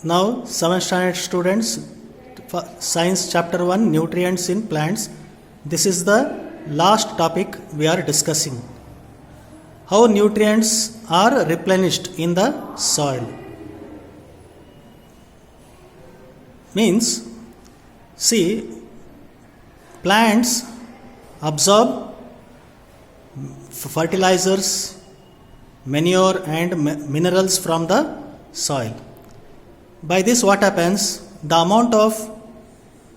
Now, 7th standard students, Science Chapter 1, Nutrients in Plants. This is the last topic we are discussing. How nutrients are replenished in the soil. Means, see, plants absorb fertilizers, manure and minerals from the soil. By this what happens? The amount of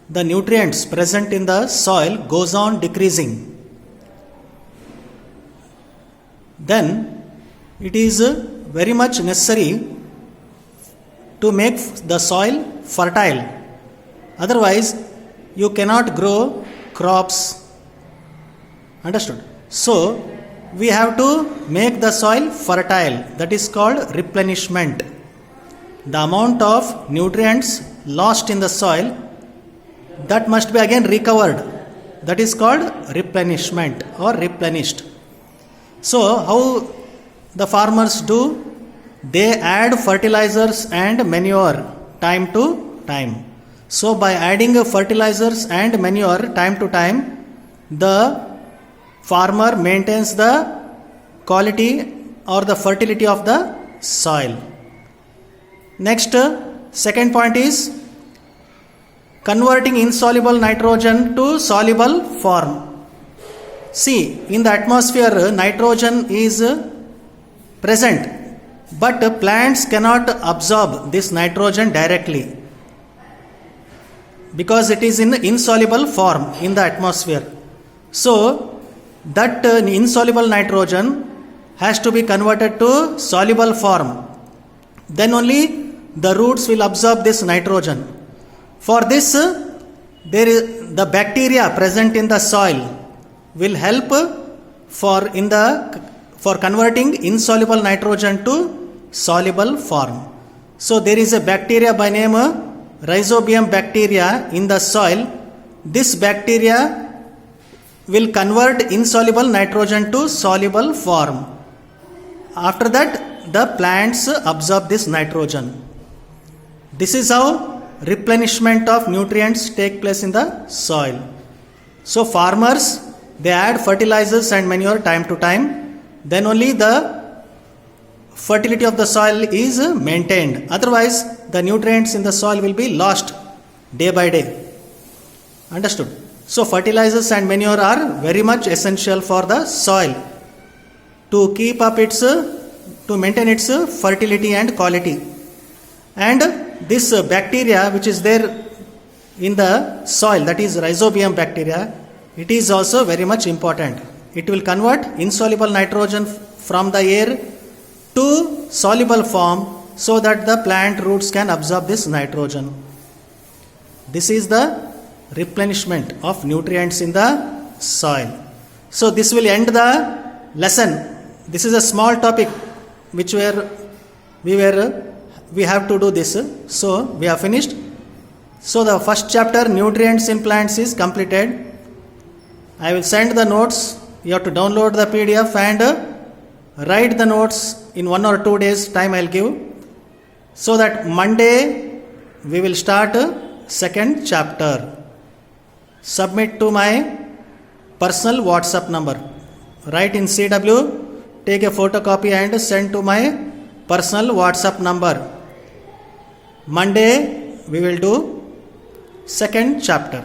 the nutrients present in the soil goes on decreasing. Then it is very much necessary to make the soil fertile. Otherwise you cannot grow crops. Understood? So we have to make the soil fertile. That is called replenishment. The amount of nutrients lost in the soil, that must be again recovered. That is called replenishment or replenished. So how the farmers do? They add fertilizers and manure time to time. So by adding fertilizers and manure time to time, the farmer maintains the quality or the fertility of the soil. Next, second point is converting insoluble nitrogen to soluble form. See, in the atmosphere, nitrogen is present, but plants cannot absorb this nitrogen directly because it is in insoluble form in the atmosphere. So, that insoluble nitrogen has to be converted to soluble form. Then only the roots will absorb this nitrogen. For this, the bacteria present in the soil will help for converting insoluble nitrogen to soluble form. So there is a bacteria by name Rhizobium bacteria in the soil. This bacteria will convert insoluble nitrogen to soluble form. After that, the plants absorb this nitrogen. This is how replenishment of nutrients take place in the soil. So farmers, they add fertilizers and manure time to time. Then only the fertility of the soil is maintained. Otherwise, the nutrients in the soil will be lost day by day. Understood? So fertilizers and manure are very much essential for the soil to keep up to maintain its fertility and quality. And this bacteria which is there in the soil, that is Rhizobium bacteria, it is also very much important. It will convert insoluble nitrogen from the air to soluble form so that the plant roots can absorb this nitrogen. This is the replenishment of nutrients in the soil. So this will end the lesson. This is a small topic which we have to do this. So we have finished. So the first chapter, Nutrients in Plants, is completed. I will send the notes. You have to download the PDF and write the notes in 1 or 2 days time I will give. So that Monday we will start second chapter. Submit to my personal WhatsApp number. Write in CW, take a photocopy and send to my personal WhatsApp number. Monday we will do second chapter.